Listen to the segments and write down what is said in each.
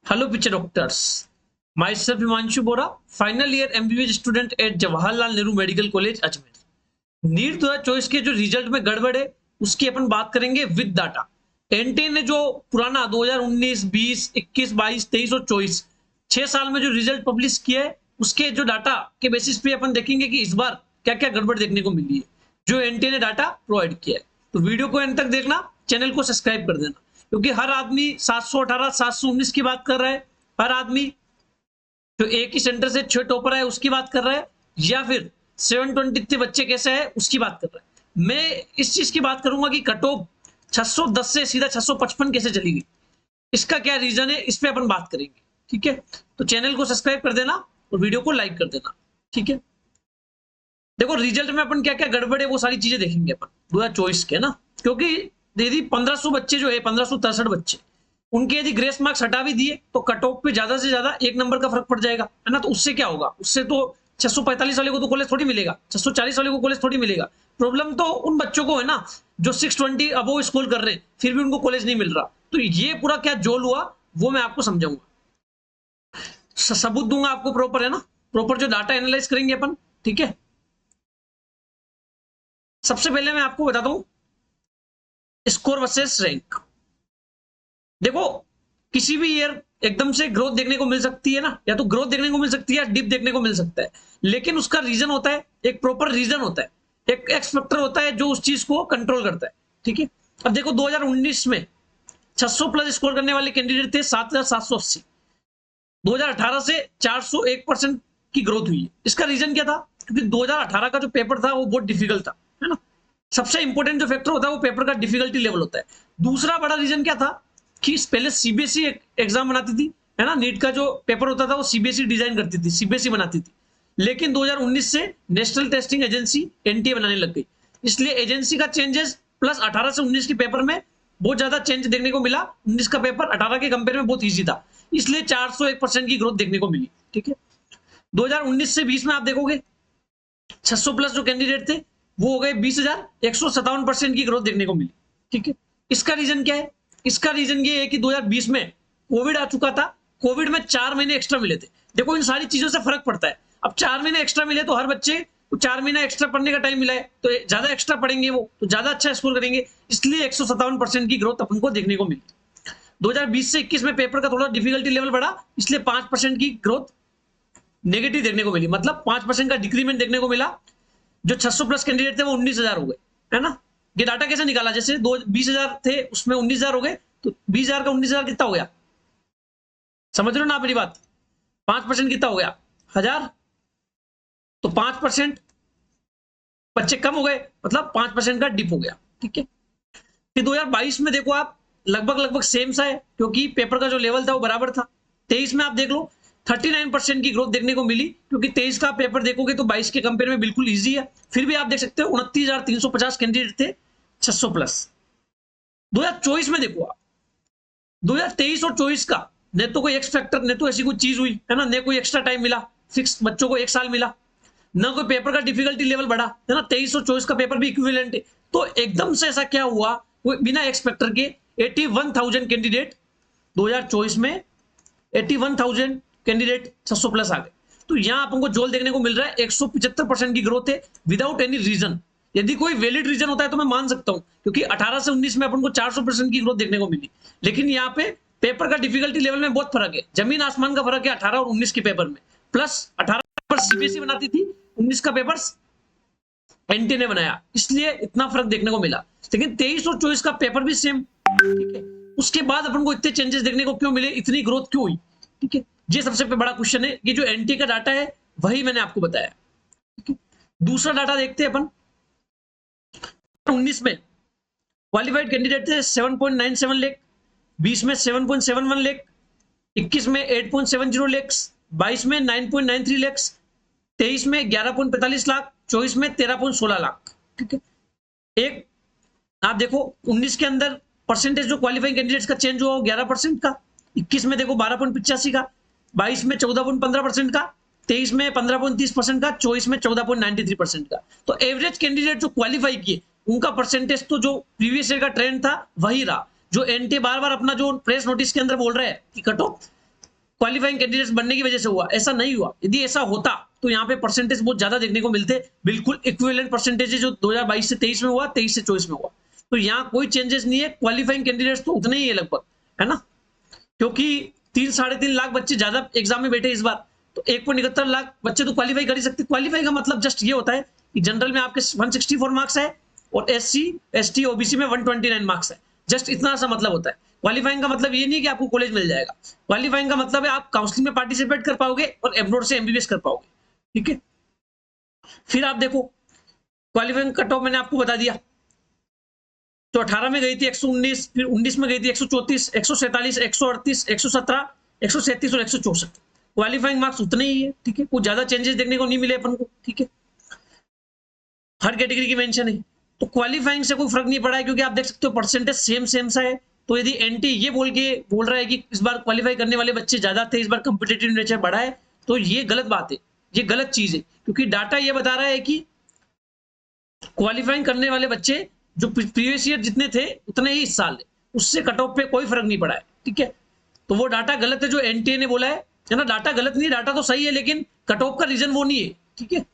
Hello, picture doctors. Myself Himanshu Bora, final year MBBS student at Jawaharlal Nehru medical college Ajmer. NEET 2024 के जो result में गड़बड़ है उसकी अपन बात करेंगे विद डाटा। एनटीए ने जो पुराना 2019, 20, 21, 22, 23 और 24 6 साल में जो रिजल्ट पब्लिश किया है उसके जो डाटा के बेसिस पे अपन देखेंगे कि इस बार क्या क्या गड़बड़ देखने को मिली है जो एनटीए ने डाटा प्रोवाइड किया है। तो वीडियो को एंड तक देखना, चैनल को सब्सक्राइब कर देना, क्योंकि हर आदमी 718, 719 की बात कर रहा है, हर आदमी जो एक ही सेंटर से 6 टॉपर है उसकी बात कर रहा है, या फिर 720 बच्चे कैसे है उसकी बात कर रहा है। मैं इस चीज की बात करूंगा कि कट ऑफ 610 से सीधा 655 कैसे चली गई, इसका क्या रीजन है, इस पे अपन बात करेंगे। ठीक है, तो चैनल को सब्सक्राइब कर देना और वीडियो को लाइक कर देना। ठीक है, देखो रिजल्ट में अपन क्या क्या गड़बड़ है वो सारी चीजें देखेंगे अपन 2024 के ना, क्योंकि यदि 1500 बच्चे जो है 1563 बच्चे उनके यदि ग्रेस मार्क्स हटा भी दिए तो कट ऑफ पे ज्यादा से ज्यादा 1 नंबर का फर्क पड़ जाएगा, है ना। तो उससे क्या होगा, उससे तो 645 वाले को तो कॉलेज थोड़ी मिलेगा, 640 वाले को कॉलेज थोड़ी मिलेगा। प्रॉब्लम तो उन बच्चों को है ना जो 620 अबोव स्कोर कर रहे हैं फिर भी उनको कॉलेज नहीं मिल रहा। तो ये पूरा क्या जोल हुआ वो मैं आपको समझाऊंगा, सबूत दूंगा आपको प्रॉपर, है ना। प्रॉपर जो डाटा एनालाइज करेंगे अपन। ठीक है, सबसे पहले मैं आपको बताता हूं स्कोर वर्सेस रैंक। देखो किसी भी ईयर एकदम से ग्रोथ देखने को मिल सकती है ना, या तो ग्रोथ देखने को मिल सकती है या डिप देखने को मिल सकता है, लेकिन उसका रीजन होता है, एक प्रॉपर रीजन होता है, एक एक्स फैक्टर होता है जो उस चीज को कंट्रोल करता है। ठीक है, अब देखो 2019 में 600 प्लस स्कोर करने वाले कैंडिडेट थे 7780, 2018 से 401% की ग्रोथ हुई है। इसका रीजन क्या था, क्योंकि 2018 का जो पेपर था वो बहुत डिफिकल्ट था, है ना। सबसे इंपॉर्टेंट जो फैक्टर होता है वो पेपर का डिफिकल्टी लेवल होता है। दूसरा बड़ा रीजन क्या था कि पहले सीबीएसई एग्जाम बनाती थी, है ना। नीट का जो पेपर होता था वो सीबीएसई डिजाइन करती थी, सीबीएसई बनाती थी, लेकिन 2019 से नेशनल टेस्टिंग एजेंसी एनटीए बनाने लग गई। इसलिए एजेंसी का चेंजेस प्लस 18 से 19 के पेपर में बहुत ज्यादा चेंज देखने को मिला। 19 का पेपर 18 के कंपेयर में बहुत ईजी था, इसलिए 401% की ग्रोथ देखने को मिली। ठीक है, 2019 से 20 में आप देखोगे 600 प्लस जो कैंडिडेट थे वो हो गए 20,157% की ग्रोथ देखने को मिली। ठीक है, इसका रीजन क्या है, इसका रीजन ये है कि 2020 में कोविड आ चुका था, कोविड में 4 महीने एक्स्ट्रा मिले थे। देखो इन सारी चीजों से फर्क पड़ता है। अब 4 महीने एक्स्ट्रा मिले तो हर बच्चे को 4 महीना एक्स्ट्रा पढ़ने का टाइम मिला है, तो ज्यादा एक्स्ट्रा पढ़ेंगे वो तो ज्यादा अच्छा स्कोर करेंगे, इसलिए 157% की ग्रोथ अपन को देखने को मिली। 2020 से 21 में पेपर का थोड़ा डिफिकल्टी लेवल बढ़ा, इसलिए 5% की ग्रोथ नेगेटिव देखने को मिली, मतलब 5% का डिक्रीमेंट देखने को मिला। जो 600 प्लस कैंडिडेट थे वो 19,000 हो गए, है ना। ये डाटा कैसे निकाला, जैसे 20,000 थे उसमें 19,000 हो गए, तो 20,000 का 19,000 कितना हो गया, समझ रहे हो ना आप मेरी बात। 5% कितना हो गया, 1000, तो 5% बच्चे कम हो गए, मतलब 5% का डिप हो गया। ठीक है, फिर 2022 में देखो आप लगभग सेम सा है, क्योंकि पेपर का जो लेवल था वो बराबर था। 23 में आप देख लो 39% की ग्रोथ देखने को मिली, क्योंकि 23 का पेपर देखोगे तो 22 के कंपेयर में बिल्कुल इजी है। फिर भी आप देख सकते हो 29,350 कैंडिडेट थे 600 प्लस। 2024 में देखो आप 2023 और 24 का न तो कोई एक्स फैक्टर, न तो ऐसी कोई चीज हुई, है ना, न कोई एक्स्ट्रा टाइम मिला, फिक्स बच्चों को 1 साल मिला, न कोई पेपर का डिफिकल्टी लेवल बढ़ा, है ना। 23 और 24 का पेपर भी इक्विवेलेंट है। तो एकदम से ऐसा क्या हुआ, कोई बिना एक्स फैक्टर के 81,000 कैंडिडेट 2024 में 81,000 कैंडिडेट 600 प्लस आ गए। तो यहां अपन को जोल देखने को मिल रहा है 175% की ग्रोथ है विदाउट एनी रीजन। यदि कोई वैलिड रीजन होता है तो मैं मान सकता हूं, क्योंकि 18 से 19 में अपन को 400% की ग्रोथ देखने को मिली, लेकिन यहाँ पे पेपर का डिफिकल्टी लेवल में बहुत फर्क है, जमीन आसमान का फर्क है 18 और 19 के पेपर में। प्लस 18 पेपर सीबीएसई बनाती थी, 19 का पेपर एनटीए ने बनाया, इसलिए इतना फर्क देखने को मिला। लेकिन 23 और 24 का पेपर भी सेम। ठीक है, उसके बाद अपन को इतने चेंजेस देखने को क्यों मिले, इतनी ग्रोथ क्यों हुई। ठीक है, ये सबसे बड़ा क्वेश्चन है। ये जो एनटी का डाटा है वही मैंने आपको बताया। ठीक है, दूसरा डाटा देखते हैं अपन। 19 में क्वालिफाइड कैंडिडेट थे 7.97 लाख, 20 में 7.71 लाख, 21 में 8.70 लाख, 22 में 9.93 लाख, 23 में 11.45 लाख, 24 में 13.16 लाख। ठीक है, एक आप देखो 19 के अंदर परसेंटेज जो क्वालिफाइंग कैंडिडेट्स का चेंज हुआ 11% का, 21 में देखो 12.85 का, 22 में 14.15% का, 23 में 15.30% का, 24 में 14.93% का। तो एवरेज कैंडिडेट जो क्वालिफाई किए उनका परसेंटेज तो जो प्रीवियस ईयर का ट्रेंड था वही रहा। जो एनटी बार बार अपना जो प्रेस नोटिस के अंदर बोल रहे हैं कि कट ऑफ क्वालिफाइंग कैंडिडेट्स बनने की वजह से हुआ, ऐसा नहीं हुआ। यदि ऐसा होता तो यहाँ पे परसेंटेज बहुत ज्यादा देखने को मिलते, बिल्कुल इक्विवेलेंट परसेंटेज जो 2022 से 23 में हुआ, 23 से 24 में हुआ। तो यहाँ कोई चेंजेस नहीं है, क्वालिफाइंग कैंडिडेट्स तो उतने ही है लगभग, है ना, क्योंकि 3-3.5 लाख बच्चे ज्यादा एग्जाम में बैठे इस बार, तो 1.71 लाख बच्चे तो क्वालिफाई कर ही सकते। क्वालिफाई का मतलब जस्ट ये होता है कि जनरल में आपके 164 मार्क्स है और SC ST OBC में 129 मार्क्स है, जस्ट इतना सा मतलब होता है। क्वालिफाइंग का मतलब ये नहीं कि आपको कॉलेज मिल जाएगा, क्वालिफाइंग का मतलब है आप काउंसलिंग में पार्टिसिपेट कर पाओगे और एब्रोड से MBBS कर पाओगे, ठीक है। फिर आप देखो क्वालिफाइंग कट ऑफ मैंने आपको बता दिया, तो 18 में गई थी 119, फिर 19 में गई थी 134, 147, 138, 117, 137 और 164। क्वालिफाइंग मार्क्स उतने ही है, ठीक है, कुछ ज्यादा चेंजेस देखने को नहीं मिले अपन को, ठीक है। हर कैटेगरी की मेंशन है, तो क्वालिफाइंग से कोई फर्क नहीं पड़ा है, क्योंकि आप देख सकते हो परसेंटेज सेम सा है। तो यदि एनटी ये बोल रहा है कि इस बार क्वालिफाई करने वाले बच्चे ज्यादा थे, इस बार कॉम्पिटिटिव नेचर बढ़ा है, तो ये गलत बात है, ये गलत चीज है, क्योंकि डाटा ये बता रहा है कि क्वालिफाइंग करने वाले बच्चे जो प्रीवियस ईयर जितने थे उतने ही इस साल है, उससे कट ऑफ पे कोई फर्क नहीं पड़ा है, ठीक है। तो वो डाटा गलत है जो एनटीए ने बोला है ना, डाटा गलत नहीं, डाटा तो सही है, लेकिन कट ऑफ का रीजन वो नहीं है, ठीक है।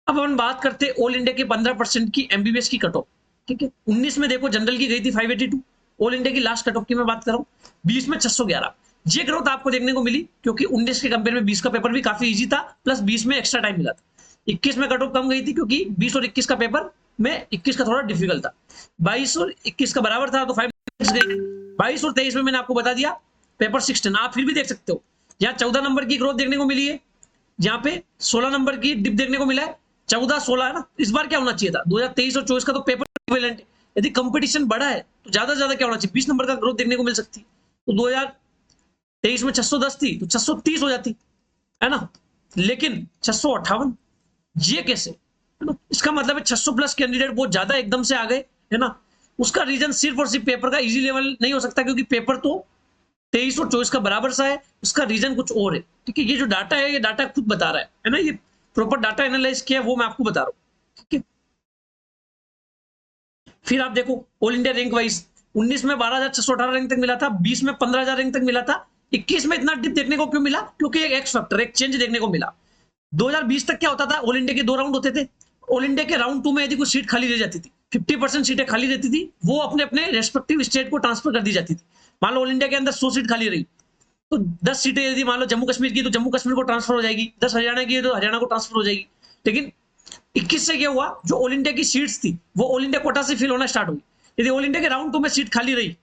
अब अपन बात करते हैं ऑल इंडिया की 15% की MBBS की कट ऑफ, ठीक है। 19 में देखो जनरल की गई थी 582, ऑल इंडिया की लास्ट कट ऑफ की मैं बात कर रहा हूँ, 20 में 611। ये ग्रोथ आपको देखने को मिली, क्योंकि 19 के कंपेयर में 20 का पेपर भी काफी इजी था, प्लस 20 में एक्स्ट्रा टाइम मिला था। 21 में कट ऑफ कम गई थी, क्योंकि 20 और 21 का पेपर में 21 का थोड़ा डिफिकल्ट था, 22 और 21 का बराबर था, तो 5 गई। 22 और 23 में मैंने आपको बता दिया पेपर 16, आप फिर भी देख सकते हो यहाँ 14 नंबर की ग्रोथ देखने को मिली है, यहाँ पे 16 नंबर की डिप देखने को मिला है, 14-16 है ना। इस बार क्या होना चाहिए था, 2023 और 24 का तो पेपर इक्विवेलेंट है, यदि कंपटीशन बढ़ा है तो ज्यादा से ज्यादा क्या होना चाहिए, 20 नंबर का ग्रोथ देखने को मिल सकती। तो 2023 में 610 थी तो 630 हो जाती, है ना, लेकिन 658, ये कैसे, है ना। इसका मतलब है 600 प्लस कैंडिडेट बहुत ज्यादा एकदम से आ गए, है ना। उसका रीजन सिर्फ और सिर्फ पेपर का इजी लेवल नहीं हो सकता, क्योंकि पेपर तो 23 और 24 का बराबर सा है, उसका रीजन कुछ और है, ठीक है। ये जो डाटा है, ये डाटा खुद बता रहा है ना, ये प्रॉपर डाटा एनालाइज किया है, वो मैं आपको बता रहा हूँ, ठीक है। फिर आप देखो ऑल इंडिया रैंक वाइज, 19 में 12,618 रैंक तक मिला था, 20 में 15,000 रैंक तक मिला था, 21 में इतना डिप देखने को क्यों मिला, क्योंकि एक एक्स फैक्टर, एक चेंज देखने को मिला। 2020 तक क्या होता था, ऑल इंडिया के 2 राउंड होते थे, ऑल इंडिया के राउंड 2 में यदि कोई सीट खाली रह जाती थी, 50% सीटें खाली रहती थी, वो अपने अपने रेस्पेक्टिव स्टेट को ट्रांसफर कर दी जाती थी। मान लो ऑल इंडिया के अंदर 100 सीट खाली रही, तो 10 सीटें यदि मान लो जम्मू कश्मीर की, तो जम्मू कश्मीर को ट्रांसफर हो जाएगी, 10 हरियाणा की है तो हरियाणा को ट्रांसफर हो जाएगी। लेकिन 21 से क्या हुआ, जो ऑल इंडिया की सीट्स थी वो ऑल इंडिया कोटा से फिल होना स्टार्ट हुई। यदि ऑल इंडिया के राउंड 2 में सीट खाली रही,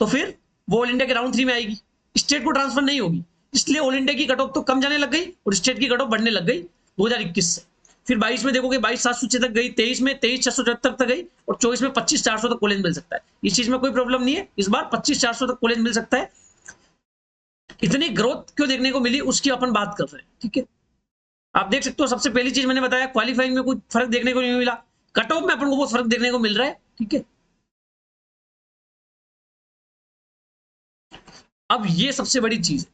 तो फिर वो ऑल इंडिया के राउंड 3 में आएगी, स्टेट को ट्रांसफर नहीं होगी, इसलिए ऑल इंडिया की कट ऑफ तो कम जाने लग गई और स्टेट की कट ऑफ बढ़ने लग गई 2021 से। फिर 22 में देखोगे 22,706 तक गई, 23 में 23,674 तक गई, और 24 में 25,400 तक कॉलेज मिल सकता है। इस चीज में कोई प्रॉब्लम नहीं है, इस बार 25,400 तक कॉलेज मिल सकता है। इतनी ग्रोथ क्यों देखने को मिली उसकी अपन बात कर रहे हैं, ठीक है। आप देख सकते हो, सबसे पहली चीज मैंने बताया, क्वालिफाइंग में कोई फर्क देखने को नहीं मिला, कट ऑफ में अपन को बहुत फर्क देखने को मिल रहा है, ठीक है। अब ये सबसे बड़ी चीज,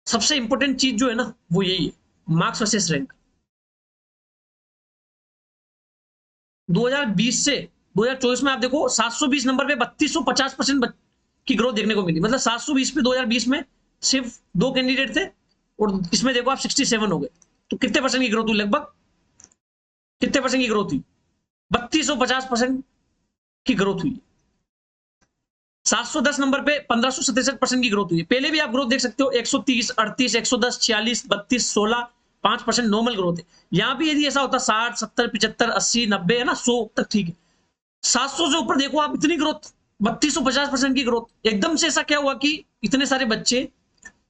सबसे इंपॉर्टेंट चीज जो है ना, वो यही है, मार्क्स वर्सेस रैंक। 2020 से 2024 में आप देखो 720 नंबर पे 3250% की ग्रोथ देखने को मिली, मतलब 720 पे 2020 में सिर्फ 2 कैंडिडेट थे, और इसमें देखो आप 67 हो गए, तो कितने परसेंट की ग्रोथ हुई, लगभग कितने परसेंट की ग्रोथ हुई, 3250% की ग्रोथ हुई। 710 नंबर पे 1567% की ग्रोथ हुई है। पहले भी आप ग्रोथ देख सकते हो, 130, 38, 110, 46, 32, 16, 5% नॉर्मल ग्रोथ है। यहां भी यदि ऐसा होता 60, 70, 75, 80, 90 है ना, 100 तक ठीक है, 700 से ऊपर देखो आप, इतनी ग्रोथ, 3250% की ग्रोथ। एकदम से ऐसा क्या हुआ कि इतने सारे बच्चे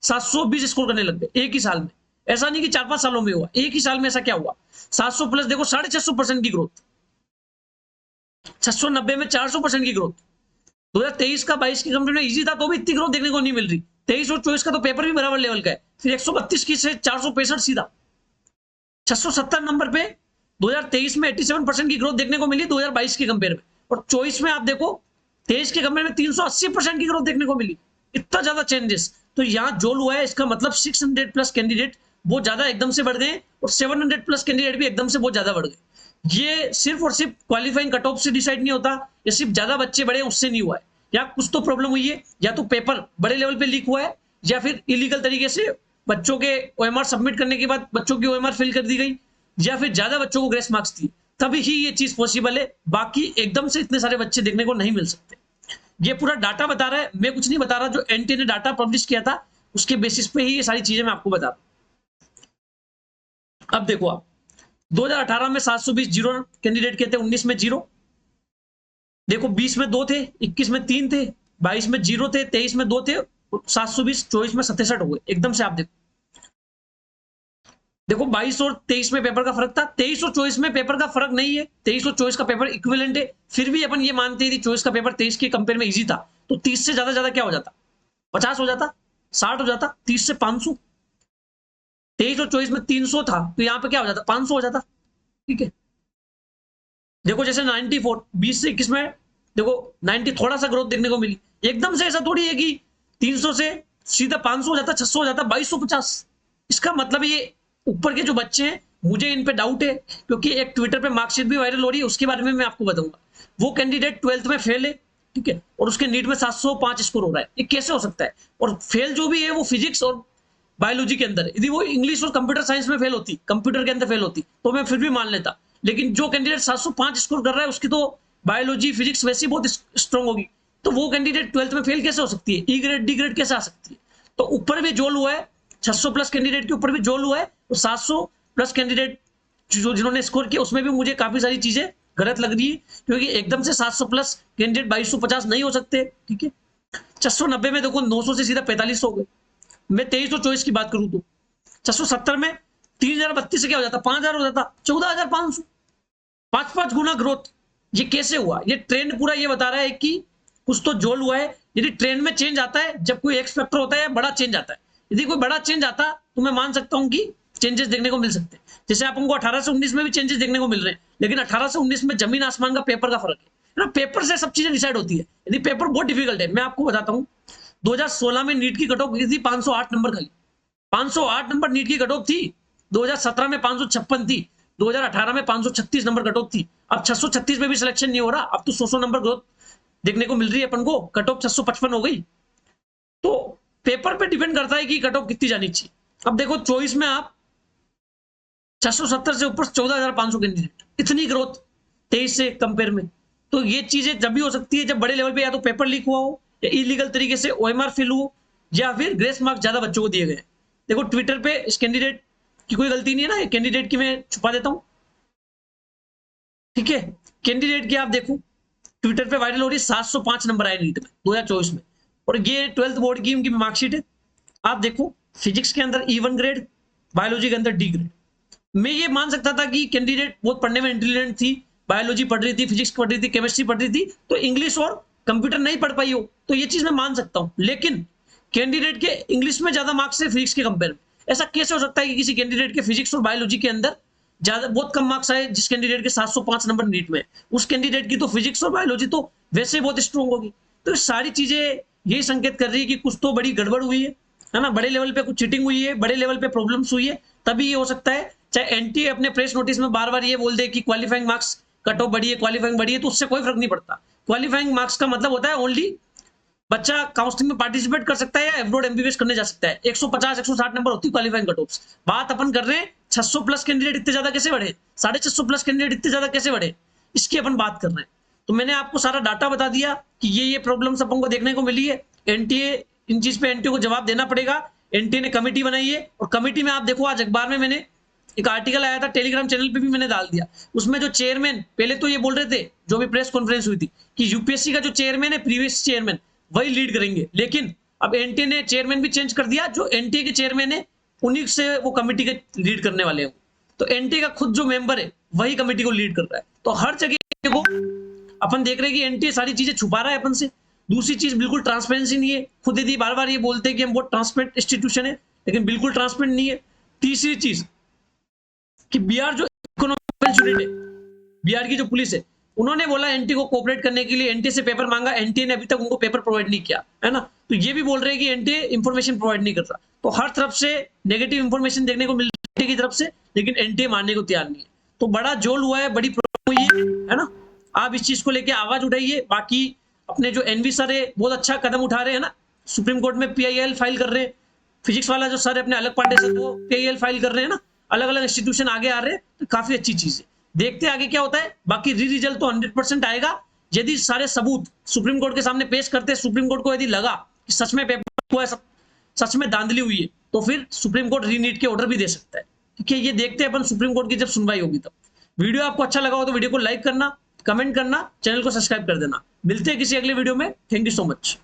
720 स्कोर करने लग गए एक ही साल में, ऐसा नहीं कि 4-5 सालों में हुआ, एक ही साल में ऐसा क्या हुआ, 700 प्लस देखो 650% की ग्रोथ, 690 में 400% की ग्रोथ। 2023 का 22 की कंपेयर में इजी था, तो भी इतनी ग्रोथ देखने को नहीं मिल रही। 23 और 24 का तो पेपर भी बराबर लेवल का है, फिर 132 की से 465 सीधा, 670 नंबर पे 2023 में 87% की ग्रोथ देखने को मिली 2022 के कंपेयर में, और 24 में आप देखो 23 के कंपेयर में 380% की ग्रोथ देखने को मिली। इतना ज्यादा चेंजेस, तो यहाँ जोल हुआ है, इसका मतलब 600 प्लस कैंडिडेट बहुत ज्यादा एकदम से बढ़ गए, और 700 प्लस कैंडिडेट भी एकदम से बहुत ज्यादा बढ़ गए। ये सिर्फ और सिर्फ क्वालिफाइंग कट ऑफ से डिसाइड नहीं होता, या सिर्फ ज्यादा बच्चे बढ़े उससे नहीं हुआ है, या कुछ तो प्रॉब्लम हुई है, या तो पेपर बड़े लेवल पे लीक हुआ है, या फिर इलीगल तरीके से बच्चों के ओएमआर सबमिट करने के बाद बच्चों की ओएमआर फिल कर दी गई, या फिर ज्यादा बच्चों को ग्रेस मार्क्स दिए, तभी ही ये चीज पॉसिबल है। बाकी एकदम से इतने सारे बच्चे देखने को नहीं मिल सकते। ये पूरा डाटा बता रहा है, मैं कुछ नहीं बता रहा, जो एनटीए ने डाटा पब्लिश किया था उसके बेसिस पे ही ये सारी चीजें मैं आपको बता रहा हूं। अब देखो आप 2018 में 720 जीरो कैंडिडेट के थे, 19 में जीरो, देखो 20 में 2 थे, 21 में 3 थे, 22 में 0 थे, 23 में 2 थे, 720, 24 में 67 हो गए एकदम से। आप देखो 22 और 23 में पेपर का फर्क था, 23 और 24 में पेपर का फर्क नहीं है, 23 और 24 का पेपर इक्विवेलेंट है। फिर भी अपन ये मानते हैं कि 24 का पेपर 23 के कंपेयर में इजी था, तो 30 से ज्यादा क्या हो जाता, 50 हो जाता, 60 हो जाता, 30 से 500, 23 और 24 में 300 था, तो यहाँ पे क्या हो जाता, 500 हो जाता। ठीक है, देखो जैसे 94 20 से 21 में देखो 90 थोड़ा सा ग्रोथ देखने को मिली, एकदम से ऐसा थोड़ी है कि 300 से सीधा 500 हो जाता, 600 हो जाता, 2250। इसका मतलब ये ऊपर के जो बच्चे हैं, मुझे इन पे डाउट है, क्योंकि एक ट्विटर पे मार्कशीट भी वायरल हो रही है, उसके बारे में मैं आपको बताऊंगा। वो कैंडिडेट 12th में फेल है, ठीक है, और उसके नीट में 705 स्कोर हो रहा है, ये कैसे हो सकता है? और फेल जो भी है वो फिजिक्स और बायोलॉजी के अंदर है। यदि वो इंग्लिश और कंप्यूटर साइंस में फेल होती, कंप्यूटर के अंदर फेल होती, तो मैं फिर भी मान लेता। लेकिन जो कैंडिडेट 705 स्कोर कर रहा है, उसकी तो बायोलॉजी फिजिक्स वैसे बहुत स्ट्रॉन्ग होगी, तो वो कैंडिडेट 12th में फेल कैसे हो सकती है? ई ग्रेड डी ग्रेड कैसे आ सकती है? तो ऊपर भी जोल हुआ है, 600 प्लस कैंडिडेट के ऊपर भी जोल हुआ है, तो 700 प्लस कैंडिडेट जो जिन्होंने स्कोर किया उसमें भी मुझे काफी सारी चीजें गलत लग रही है, क्योंकि एकदम से 700 प्लस कैंडिडेट 2250 नहीं हो सकते। ठीक है, 690 में देखो 900 से सीधा 45 हो गए। मैं 23 और 24 की बात करूं तो 670 में 3032 से क्या हो जाता, 5000 हो जाता, 14500, 5 गुना ग्रोथ। ये कैसे हुआ? ये ट्रेंड पूरा ये बता रहा है कि कुछ तो जोल हुआ है। यदि ट्रेंड में चेंज आता है, जब कोई एक्स फैक्टर होता है, बड़ा चेंज आता है, यदि कोई बड़ा चेंज आता तो मैं मान सकता हूं कि चेंजेस देखने को मिल सकते हैं। जैसे आप हमको 18 से 19 में भी चेंजेस देखने को मिल रहे हैं, लेकिन 18 से 19 में जमीन आसमान का पेपर का फर्क है ना, पेपर से सब चीजें डिसाइड होती है। यदि पेपर बहुत डिफिकल्ट है, मैं आपको बताता हूँ, 2016 में नीट की कट ऑफ थी 508 नंबर, खाली 508 नंबर नीट की कट ऑफ थी। 2017 में 556 थी, 2018 में 536 नंबर कट ऑफ थी। अब 636 में भी सिलेक्शन नहीं हो रहा, अब तो 100 नंबर ग्रोथ देखने को मिल रही है अपन को, कट ऑफ 655 हो गई। तो पेपर पे डिपेंड करता है कि कट ऑफ कितनी जानी चाहिए। अब देखो 24 में आप 670 से ऊपर 14500 कैंडिडेट, इतनी ग्रोथ 23 से कंपेयर में। तो ये चीजें जब भी हो सकती है जब बड़े लेवल पे या तो पेपर लीक हुआ हो, या इलीगल तरीके से ओएमआर फिल हो, या फिर ग्रेस मार्क्स ज्यादा बच्चों को दिए गए। देखो ट्विटर पे इस कैंडिडेट की कोई गलती नहीं है ना, कैंडिडेट की मैं छुपा देता हूं। ठीक है, कैंडिडेट की आप देखो ट्विटर पे वायरल हो रही है, 705 नंबर आए नीट में 2024 में, और ये 12th बोर्ड की उनकी मार्कशीट है। आप देखो फिजिक्स के अंदर E1 ग्रेड, बायोलॉजी के अंदर D ग्रेड। मैं ये मान सकता था कि कैंडिडेट बहुत पढ़ने में इंटेलिजेंट थी, बायोलॉजी पढ़ रही थी, फिजिक्स पढ़ रही थी, केमिस्ट्री पढ़ रही थी, तो इंग्लिश और कंप्यूटर नहीं पढ़ पाई हो, तो ये चीज मैं मान सकता हूं। लेकिन कैंडिडेट के इंग्लिश में ज्यादा मार्क्स है फिजिक्स के कंपेयर में, ऐसा कैसे हो सकता है कि किसी कैंडिडेट के फिजिक्स और बायोलॉजी के अंदर ज्यादा बहुत कम मार्क्स आए, जिस कैंडिडेट के 705 नंबर नीट में, उस कैंडिडेट की तो फिजिक्स और बायोलॉजी तो वैसे बहुत स्ट्रॉन्ग होगी। तो सारी चीजें यही संकेत कर रही है कि कुछ तो बड़ी गड़बड़ हुई है ना, बड़े लेवल पे कुछ चीटिंग हुई है, बड़े लेवल पे प्रॉब्लम्स हुई है, तभी ये हो सकता है। चाहे एनटीए अपने प्रेस नोटिस में बार बार ये बोल दे कि क्वालिफाइंग मार्क्स कट ऑफ बढ़ी है, क्वालिफाइंग बढ़ी है, तो उससे कोई फर्क नहीं पड़ता। क्वालिफाइंग मार्क्स का मतलब होता है ओनली बच्चा काउंसलिंग में पार्टिसिपेट कर सकता है या एब्रॉड एमबीबीएस करने जा सकता है। 150 160 नंबर होती है क्वालिफाइंग कट ऑफ्स। बात अपन कर रहे हैं 600 प्लस कैंडिडेट इतने ज्यादा कैसे बढ़े, 650 प्लस कैंडिडेट इतने ज्यादा कैसे बढ़े, इसकी अपन बात कर रहे हैं। तो मैंने आपको सारा डाटा बता दिया कि ये प्रॉब्लम्स अपन को देखने को मिली है। एनटीए इन चीज पे एनटीए को जवाब देना पड़ेगा। एनटीए ने कमेटी बनाई है, और कमेटी में आप देखो आज अखबार में मैंने एक आर्टिकल आया था, टेलीग्राम चैनल पे भी मैंने डाल दिया। उसमें जो चेयरमैन, पहले तो ये बोल रहे थे जो भी प्रेस कॉन्फ्रेंस हुई थी कि यूपीएससी का जो चेयरमैन है प्रीवियस चेयरमैन वही लीड करेंगे, लेकिन अब एनटीए ने चेयरमैन भी चेंज कर दिया। जो एनटीए के चेयरमैन है उन्हीं से वो कमेटी के लीड करने वाले हैं। तो एनटीए का खुद जो मेंबर है वही कमेटी को लीड कर रहा है। तो हर जगह को अपन देख रहे हैं कि एनटीए सारी चीजें छुपा रहा है अपन से। दूसरी चीज बिल्कुल ट्रांसपेरेंसी नहीं है, खुद यदि बार बार ये बोलते हैं कि हम बहुत ट्रांसपेरेंट इंस्टीट्यूशन है, लेकिन बिल्कुल ट्रांसपेरेंट नहीं है। तीसरी चीज कि बिहार जो इकोनॉमिक स्टूडेंट है, बिहार की जो पुलिस है, उन्होंने बोला एनटी को कोऑपरेट करने के लिए, एनटी से पेपर मांगा, एनटी ने अभी तक उनको पेपर प्रोवाइड नहीं किया है ना। तो ये भी बोल रहे हैं कि एनटी इंफॉर्मेशन प्रोवाइड नहीं कर रहा। तो हर तरफ से नेगेटिव इंफॉर्मेशन देखने को मिल रही है की तरफ से, लेकिन एनटी मानने को तैयार नहीं है। तो बड़ा जोल हुआ है, बड़ी प्रॉब्लम हुई है ना। आप इस चीज को लेके आवाज उठाइए। बाकी अपने जो एनवी सर है बहुत अच्छा कदम उठा रहे हैं ना, सुप्रीम कोर्ट में PIL फाइल कर रहे हैं, फिजिक्स वाला जो सर है अपने अलग पांडे सर वो PIL फाइल कर रहे हैं ना, अलग अलग इंस्टीट्यूशन आगे आ रहे हैं, तो काफी अच्छी चीज है। देखते हैं आगे क्या होता है। बाकी रिजल्ट तो 100% आएगा यदि सारे सबूत सुप्रीम कोर्ट के सामने पेश करते हैं, सुप्रीम कोर्ट को यदि लगा कि सच में पेपर हुआ है, सच में धांधली हुई है, तो फिर सुप्रीम कोर्ट रीनीट के ऑर्डर भी दे सकता है। ठीक है, ये देखते हैं अपन सुप्रीम कोर्ट की जब सुनवाई होगी तब। वीडियो आपको अच्छा लगा हो तो वीडियो को लाइक करना, कमेंट करना, चैनल को सब्सक्राइब कर देना। मिलते हैं किसी अगले वीडियो में। Thank you so much.